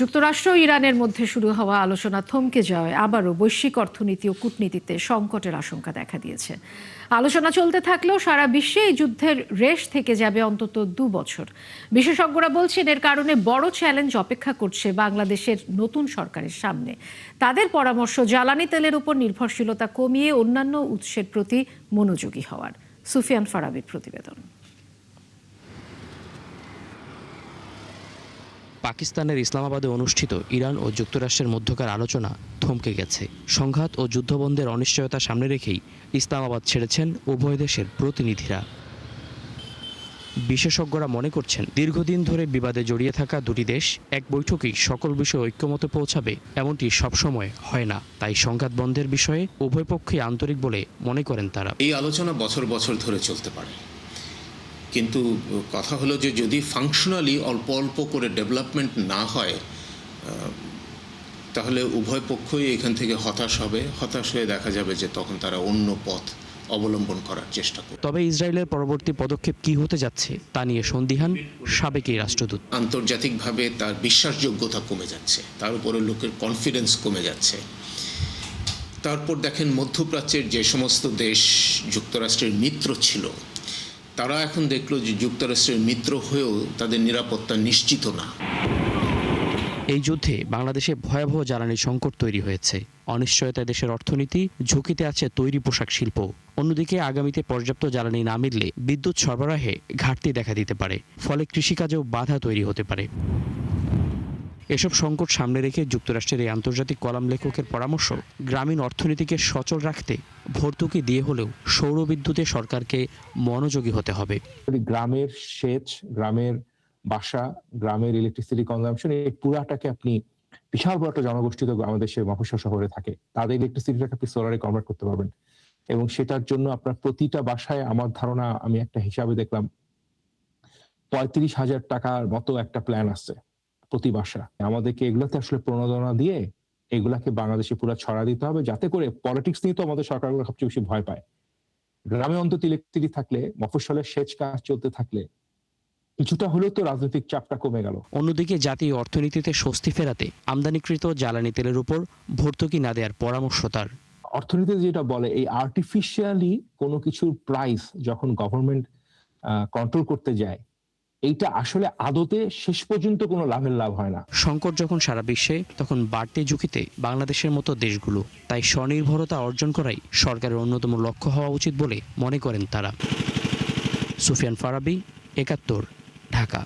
যুক্তরাষ্ট্র ও ইরানের মধ্যে শুরু হওয়া আলোচনা থমকে যাওয়ায় আবারও বৈশ্বিক অর্থনীতি ও কূটনীতিতে সংকটের আশঙ্কা দেখা দিয়েছে। আলোচনা চলতে থাকলেও সারা বিশ্বে এই যুদ্ধের রেশ থেকে যাবে অন্তত 2 বছর। বিশেষজ্ঞরা বলছেন এর কারণে বড় চ্যালেঞ্জ অপেক্ষা করছে বাংলাদেশের নতুন সরকারের সামনে। তাদের পরামর্শ জ্বালানি তেলের উপর নির্ভরশীলতা কমিয়ে অন্যান্য উৎসের প্রতি মনোযোগী হওয়ার। সুফিয়ান ফারাবির প্রতিবেদন। পাকিস্তানের ইসলামাবাদে অনুষ্ঠিত ইরান ও যুক্তরাষ্ট্রের মধ্যকার আলোচনা থমকে গেছে। সংঘাত ও যুদ্ধবন্ধের অনিশ্চয়তা সামনে রেখেই ইসলামাবাদ ছেড়েছেন উভয় দেশের প্রতিনিধিরা। বিশেষজ্ঞরা মনে করছেন দীর্ঘদিন ধরে বিবাদে জড়িয়ে থাকা দুটি দেশ এক বৈঠকেই সকল বিষয়ে ঐক্যমতে পৌঁছাবে এমনটি সবসময় হয় না। তাই সংঘাত বন্ধের বিষয়ে উভয় পক্ষই আন্তরিক বলে মনে করেন তারা। এই আলোচনা বছর বছর ধরে চলতে পারে, কিন্তু কথা হলো যে যদি ফাংশনালি অল্প অল্প করে ডেভেলপমেন্ট না হয় তাহলে উভয় পক্ষই এখান থেকে হতাশ হয়ে দেখা যাবে যে তখন তারা অন্য পথ অবলম্বন করার চেষ্টা করবে। তবে ইসরায়েলের পরবর্তী পদক্ষেপ কি হতে যাচ্ছে তা নিয়ে সন্দিহান সাবেক এই রাষ্ট্রদূত। আন্তর্জাতিকভাবে তার বিশ্বাসযোগ্যতা কমে যাচ্ছে, তার উপরে লোকের কনফিডেন্স কমে যাচ্ছে। তারপর দেখেন মধ্যপ্রাচ্যের যে সমস্ত দেশ যুক্তরাষ্ট্রের মিত্র ছিল তারা এখন দেখলো যে যুক্তরাষ্ট্রের মিত্র হয়েও তাদের নিরাপত্তা নিশ্চিত না। এই যুদ্ধে বাংলাদেশে ভয়াবহ জ্বালানি সংকট তৈরি হয়েছে। অনিশ্চয়তায় দেশের অর্থনীতি, ঝুঁকিতে আছে তৈরি পোশাক শিল্প। অন্যদিকে আগামীতে পর্যাপ্ত জ্বালানি না মিললে বিদ্যুৎ সরবরাহে ঘাটতি দেখা দিতে পারে, ফলে কৃষিকাজেও বাধা তৈরি হতে পারে। এসব সংকট সামনে রেখে যুক্তরাষ্ট্রের এই আন্তর্জাতিক কলাম লেখকের পরামর্শ, গ্রামীণ অর্থনীতিকে সচল রাখতে ভর্তুকি দিয়ে হলেও সৌর বিদ্যুতে সরকারকে মনোযোগী হতে হবে। গ্রামের সেচ, গ্রামের বাসা, গ্রামের ইলেকট্রিসিটি কনজাম্পশন, এই পুরাটাকে আপনি বিশাল বড় একটা জনগোষ্ঠী তো আমাদের দেশে মফস্বল শহরে থাকে, তাদের ইলেকট্রিসিটিটাকে আপনি সোলারে কনভার্ট করতে পারবেন। এবং সেটার জন্য আপনার প্রতিটা বাসায়, আমার ধারণা, আমি একটা হিসাবে দেখলাম 35,000 টাকার মতো একটা প্ল্যান আছে প্রতি বাসা। আমাদেরকে এগুলোতে আসলে প্রণোদনা দিয়ে এগুলাকে বাংলাদেশে পুরো ছড়া দিতে হবে, যাতে করে পলিটিক্স নিয়ে তো আমাদের সরকারগুলো সবচেয়ে বেশি ভয় পায়। গ্রামে অন্তত ইলেকট্রিসিটি থাকলে, মফস্বলের সেচ কাজ চলতে থাকলে কিছুটা হলেও তো রাজনৈতিক চাপটা কমে গেল। অন্যদিকে জাতীয় অর্থনীতিতে স্বস্তি ফেরাতে আমদানিকৃত জ্বালানি তেলের উপর ভর্তুকি না দেওয়ার পরামর্শ তার। অর্থনীতিতে যেটা বলে, এই আর্টিফিশিয়ালি কোনো কিছুর প্রাইস যখন গভর্নমেন্ট কন্ট্রোল করতে যায়, এইটা আসলে আদতে শেষ পর্যন্ত কোনো লাভের লাভ হয় না। সংকট যখন সারা বিশ্বে, তখন বাড়তি ঝুঁকিতে বাংলাদেশের মতো দেশগুলো। তাই স্বনির্ভরতা অর্জন করাই সরকারের অন্যতম লক্ষ্য হওয়া উচিত বলে মনে করেন তারা। সুফিয়ান ফারাবি, ৭১, ঢাকা।